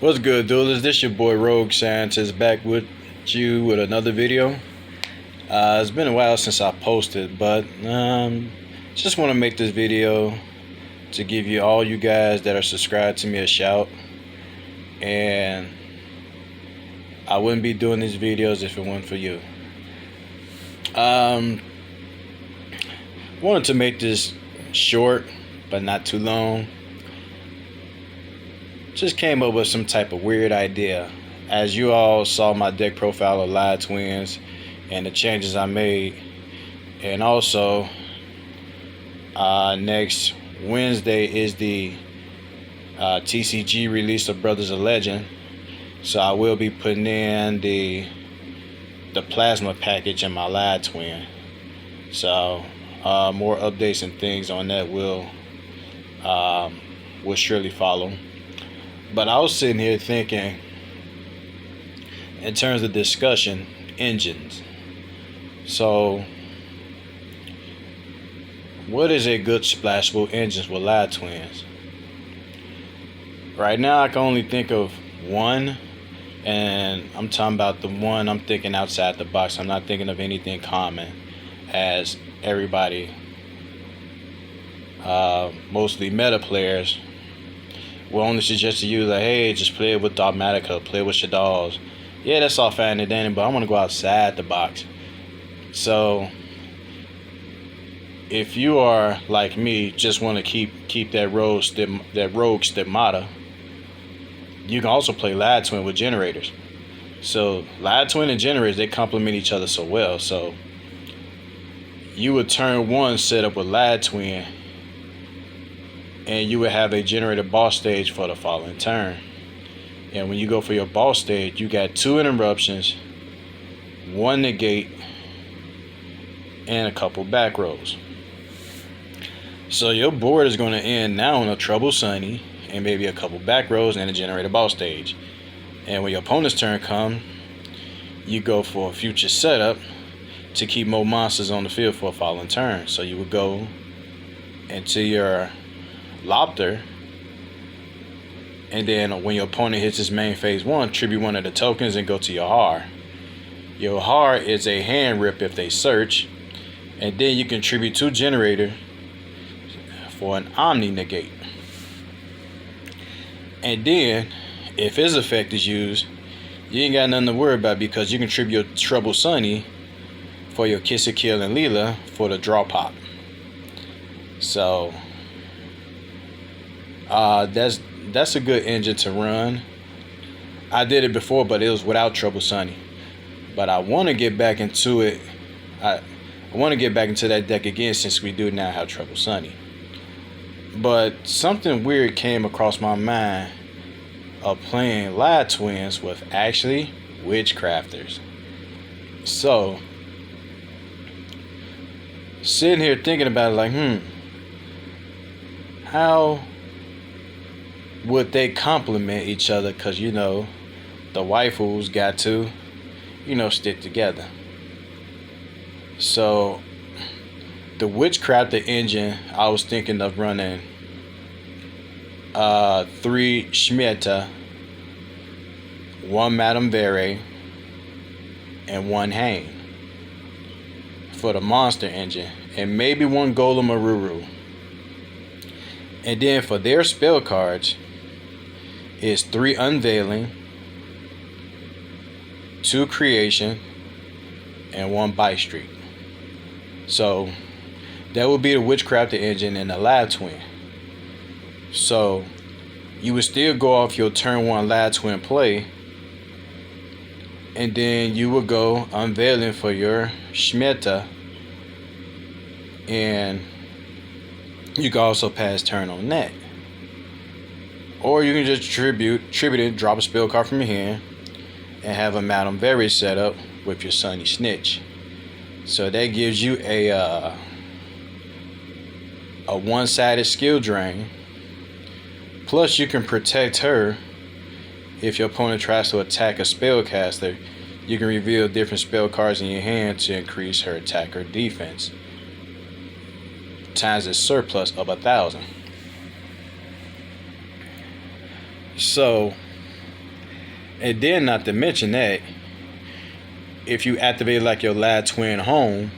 What's good, duelers? This your boy Rogue Scientist back with you with another video. It's been a while since I posted, but just want to make this video to give you all you guys that are subscribed to me a shout. And I wouldn't be doing these videos if it weren't for you. Wanted to make this short, but not too long. Just came up with some type of weird idea. As you all saw my deck profile of Live Twins and the changes I made, and also next Wednesday is the TCG release of Brothers of Legend, so I will be putting in the plasma package in my Live Twin. So more updates and things on that will surely follow. But I was sitting here thinking, in terms of discussion, engines. So, what is a good splashable engine with Live Twins? Right now, I can only think of one, and I'm talking about the one I'm thinking outside the box. I'm not thinking of anything common, as everybody, mostly meta players, will only suggest to you like, hey, just play it with Dogmatica, play it with Shaddolls. Yeah, that's all fine and dandy, but I want to go outside the box. So, if you are like me, just want to keep that rogue stigmata, you can also play Live Twin with generators. So, Live Twin and generators, they complement each other so well. So, you would turn one set up with Live Twin, and you would have a generator boss stage for the following turn. And when you go for your boss stage, you got 2 interruptions, 1 negate, and a couple back rows. So your board is going to end now on a Trouble Sunny and maybe a couple back rows and a generator boss stage. And when your opponent's turn comes, you go for a future setup to keep more monsters on the field for a following turn. So you would go into your Lobster, and then when your opponent hits his main phase 1, tribute one of the tokens and go to your Har. Your Har is a hand rip if they search, and then you can tribute 2 generator for an Omni negate. And then if his effect is used, you ain't got nothing to worry about, because you can tribute your Trouble Sunny for your Kiss or Kill and Leela for the draw pop. So that's a good engine to run. I did it before, but it was without Trouble Sunny. But I want to get back into it. I want to get back into that deck again, since we do now have Trouble Sunny. But something weird came across my mind of playing Live Twins with actually Witchcrafters. So, sitting here thinking about it, like, how would they complement each other? Because, the waifus got to, stick together. So, the Witchcrafter engine, I was thinking of running 3 Schmeta, 1 Madame Vere, and 1 Hane for the monster engine, and maybe 1 Golem Aruru. And then for their spell cards, is 3 Unveiling, 2 Creation, and 1 Bite Streak. So that would be the Witchcrafter engine and the Live Twin. So you would still go off your turn 1 Live Twin play, and then you would go Unveiling for your Schmeta, and you can also pass turn on that. Or you can just tribute it, drop a spell card from your hand, and have a Madame Vere set up with your Sunny Snitch. So that gives you a one-sided skill drain. Plus you can protect her if your opponent tries to attack a spellcaster. You can reveal different spell cards in your hand to increase her attack or defense, times a surplus of 1,000. So And then, not to mention that, if you activate like your Lad Twin home,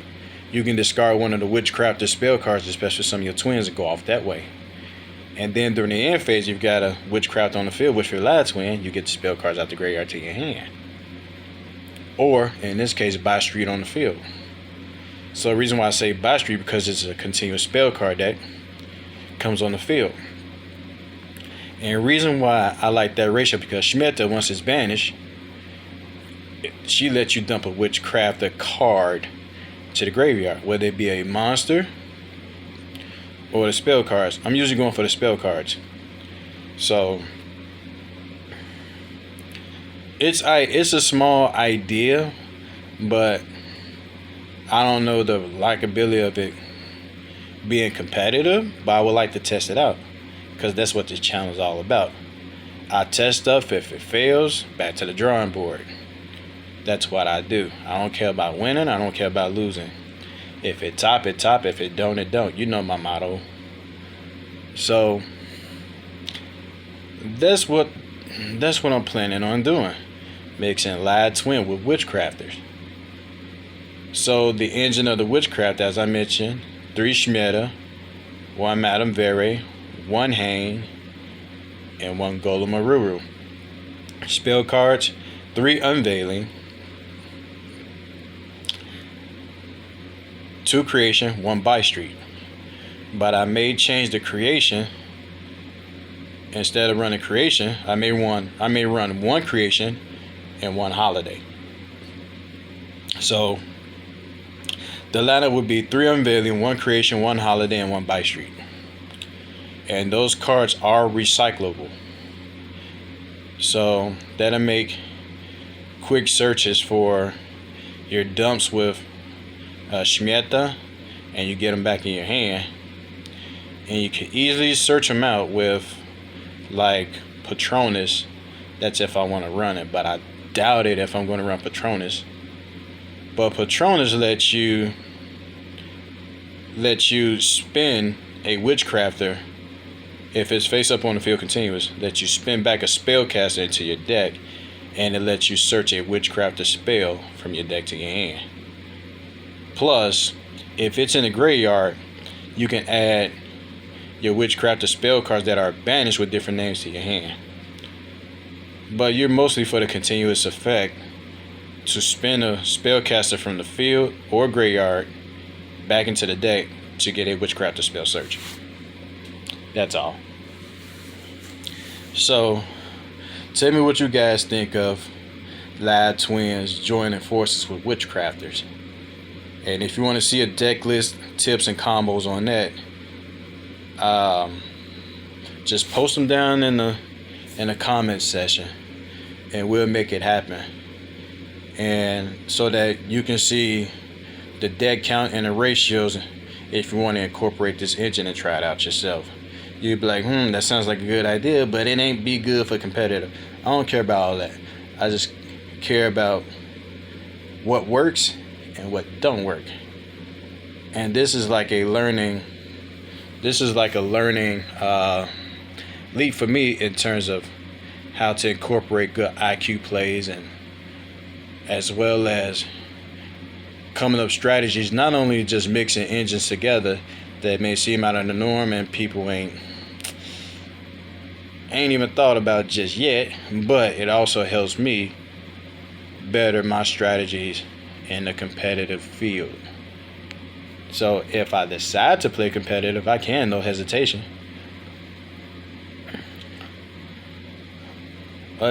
you can discard one of the Witchcrafter spell cards, especially some of your twins that go off that way. And then during the end phase, you've got a Witchcraft on the field, which for your Lad Twin, you get the spell cards out the graveyard to your hand. Or, in this case, buy street on the field. So the reason why I say buy street, because it's a continuous spell card deck, comes on the field. And the reason why I like that ratio, because Shemitah, once it's banished, she lets you dump a Witchcrafter card to the graveyard, whether it be a monster or the spell cards. I'm usually going for the spell cards. So it's a small idea, but I don't know the likability of it being competitive, but I would like to test it out, because that's what this channel is all about. I test stuff. If it fails, back to the drawing board. That's what I do. I don't care about winning. I don't care about losing. If it top, it top. If it don't, it don't. You know my motto. So that's what I'm planning on doing. Mixing Lad Twin with Witchcrafters. So the engine of the Witchcraft, as I mentioned, 3 Shemitah, 1 Madame Vere, 1 Hane, and 1 Golem Aruru. Spell cards, 3 Unveiling, 2 Creation, 1 Buy Street. But I may change the Creation. Instead of running Creation, I may run 1 Creation and 1 Holiday. So the lineup would be 3 Unveiling, 1 Creation, 1 Holiday, and 1 Buy Street. And those cards are recyclable. So that'll make quick searches for your dumps with Shemitah, and you get them back in your hand. And you can easily search them out with like Patronus. That's if I want to run it, but I doubt it if I'm going to run Patronus. But Patronus lets you spin a Witchcrafter if it's face up on the field continuous. Lets you spin back a spellcaster into your deck, and it lets you search a Witchcrafter spell from your deck to your hand. Plus, if it's in the graveyard, you can add your Witchcrafter spell cards that are banished with different names to your hand. But you're mostly for the continuous effect to spin a spellcaster from the field or graveyard back into the deck to get a Witchcrafter spell search. That's all. So, tell me what you guys think of Lad Twins joining forces with Witchcrafters. And if you want to see a deck list, tips, and combos on that, just post them down in the comments section, and we'll make it happen. And so that you can see the deck count and the ratios if you want to incorporate this engine and try it out yourself. You'd be like, that sounds like a good idea, but it ain't be good for competitive. I don't care about all that. I just care about what works and what don't work. And this is like a learning leap for me in terms of how to incorporate good IQ plays, and as well as coming up strategies, not only just mixing engines together that may seem out of the norm and people ain't even thought about just yet, but it also helps me better my strategies in the competitive field. So if I decide to play competitive, I can, no hesitation.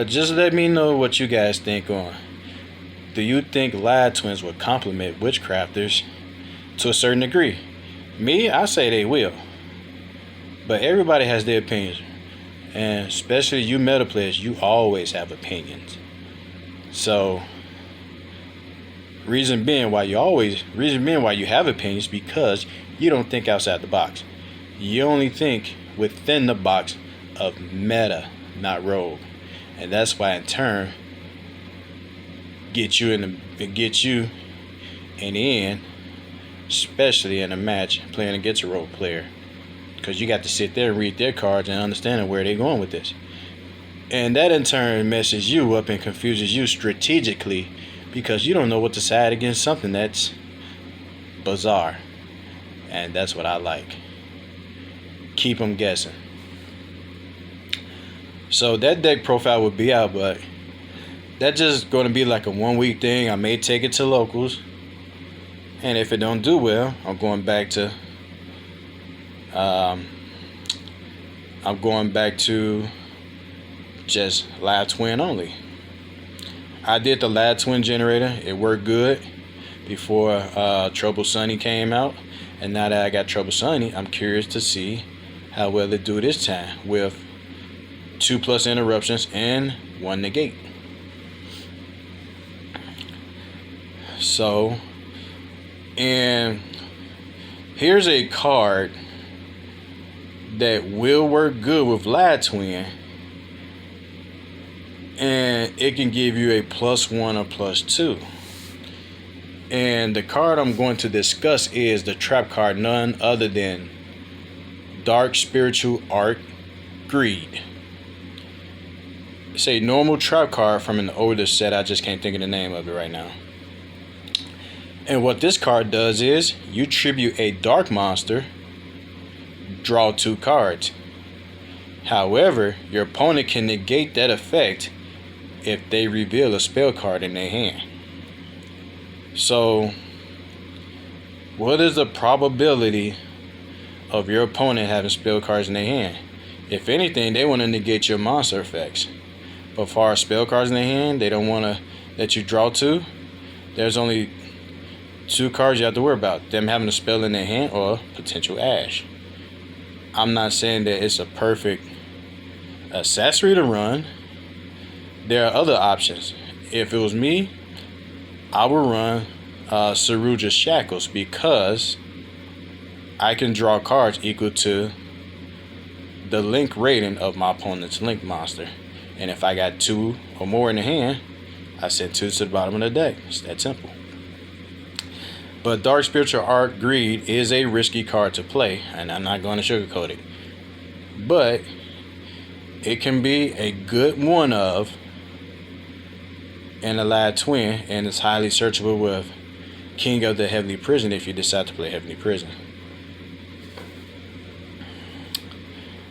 Just let me know what you guys think on. Do you think Lad Twins would complement Witchcrafters to a certain degree? Me, I say they will. But everybody has their opinions. And especially you meta players, you always have opinions. So reason being why you have opinions, because you don't think outside the box. You only think within the box of meta, not rogue. And that's why in turn get you in the end, especially in a match playing against a rogue player, because you got to sit there and read their cards and understand where they're going with this. And that in turn messes you up and confuses you strategically because you don't know what to side against something that's bizarre. And that's what I like. Keep them guessing. So that deck profile will be out, but that's just going to be like a 1 week thing. I may take it to locals. And if it don't do well, I'm going back to just Lad Twin only. I did the Lad Twin generator. It worked good before Trouble Sunny came out. And now that I got Trouble Sunny, I'm curious to see how well it do this time with 2+ interruptions and 1 negate. So, and here's a card that will work good with Lad Twin, and it can give you a +1 or +2. And the card I'm going to discuss is the trap card, none other than Dark Spiritual Art Greed. It's a normal trap card from an older set. I just can't think of the name of it right now. And what this card does is you tribute a dark monster, draw 2 cards. However, your opponent can negate that effect if they reveal a spell card in their hand. So, what is the probability of your opponent having spell cards in their hand? If anything, they want to negate your monster effects. But as far as spell cards in their hand, they don't want to let you draw 2. There's only 2 cards you have to worry about. Them having a spell in their hand or potential Ash. I'm not saying that it's a perfect accessory to run. There are other options. If it was me, I would run Saruja's Shackles because I can draw cards equal to the link rating of my opponent's link monster. And if I got 2 or more in the hand, I send 2 to the bottom of the deck. It's that simple. But Dark Spiritual Art Greed is a risky card to play, and I'm not going to sugarcoat it. But it can be a good one of in a Lad Twin, and it's highly searchable with King of the Heavenly Prison if you decide to play Heavenly Prison.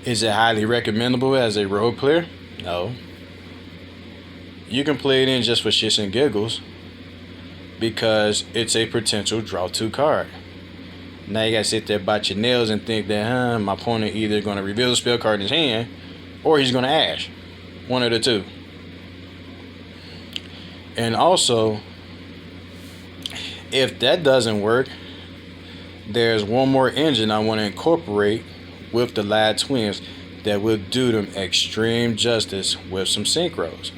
Is it highly recommendable as a rogue player? No. You can play it in just for shits and giggles because it's a potential draw 2 card. Now you gotta sit there, bite your nails, and think that my opponent either gonna reveal a spell card in his hand or he's gonna Ash. One of the two. And also, if that doesn't work, there's one more engine I want to incorporate with the Lad Twins that will do them extreme justice with some synchros.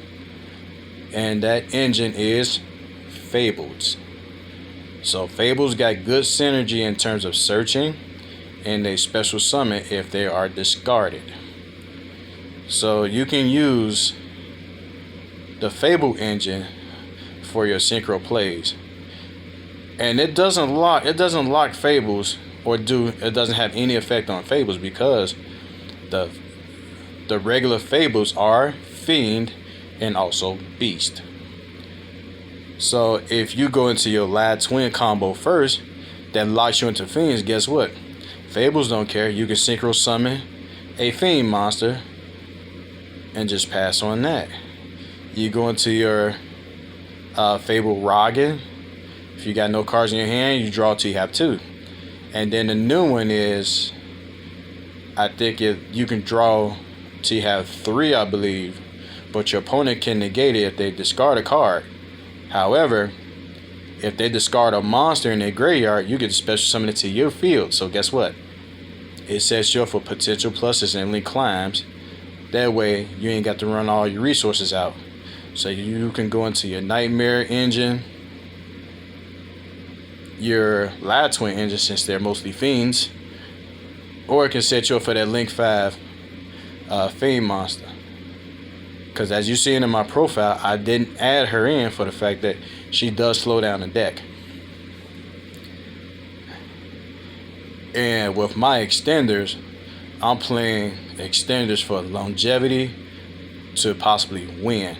And that engine is Fables. So Fables got good synergy in terms of searching, and they special summon if they are discarded. So you can use the Fable engine for your synchro plays. And it doesn't lock Fables, or it doesn't have any effect on Fables because the regular Fables are Fiend and also Beast. So if you go into your Lad Twin combo first, that locks you into Fiends, guess what? Fables don't care. You can synchro summon a Fiend monster and just pass on that. You go into your Fable Roggen. If you got no cards in your hand, you draw till you have 2. And then the new one is, I think you can draw till you have 3, I believe. But your opponent can negate it if they discard a card. However, if they discard a monster in their graveyard, you get to special summon it to your field. So guess what? It sets you up for potential pluses and link climbs. That way, you ain't got to run all your resources out. So you can go into your Nightmare engine, your Lad Twin engine, since they're mostly Fiends, or it can set you up for that Link 5 Fiend monster. Because as you see in my profile, I didn't add her in for the fact that she does slow down the deck. And with my extenders, I'm playing extenders for longevity, to possibly win,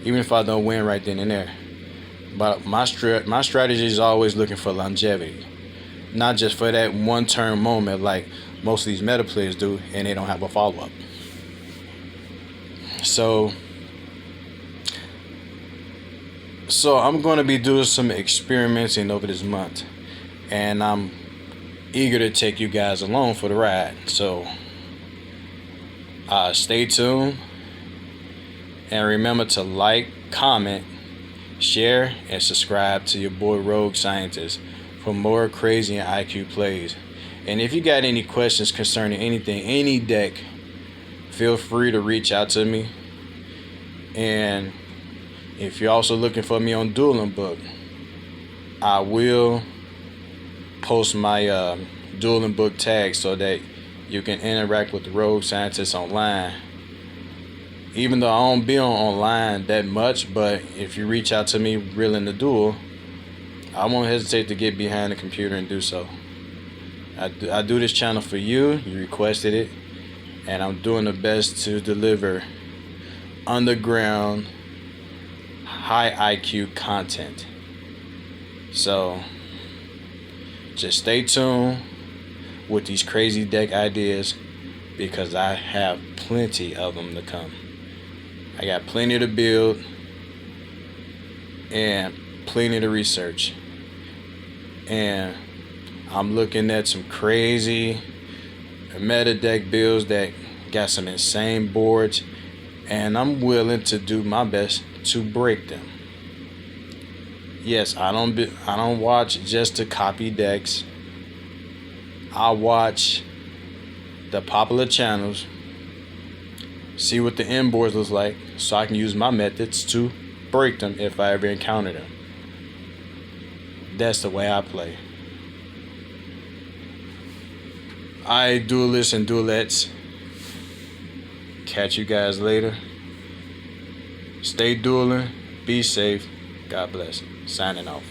even if I don't win right then and there. But my strategy is always looking for longevity, not just for that one turn moment like most of these meta players do, and they don't have a follow up. So I'm going to be doing some experimenting over this month, and I'm eager to take you guys along for the ride. So stay tuned, and remember to like, comment, share, and subscribe to your boy Rogue Scientist for more crazy and IQ plays. And if you got any questions concerning anything, any deck, feel free to reach out to me. And if you're also looking for me on Dueling Book, I will post my Dueling Book tag so that you can interact with the Rogue Scientist online. Even though I don't be on online that much, but if you reach out to me willing to duel, I won't hesitate to get behind the computer and do so. I do this channel for you. You requested it, and I'm doing the best to deliver underground, high IQ content. So just stay tuned with these crazy deck ideas, because I have plenty of them to come. I got plenty to build and plenty to research, and I'm looking at some crazy meta deck builds that got some insane boards, and I'm willing to do my best to break them. Yes, I don't watch just to copy decks. I watch the popular channels, see what the end boards look like, so I can use my methods to break them if I ever encounter them. That's the way I play. Alright, duelists and duelettes, catch you guys later. Stay dueling, be safe, God bless. Signing off.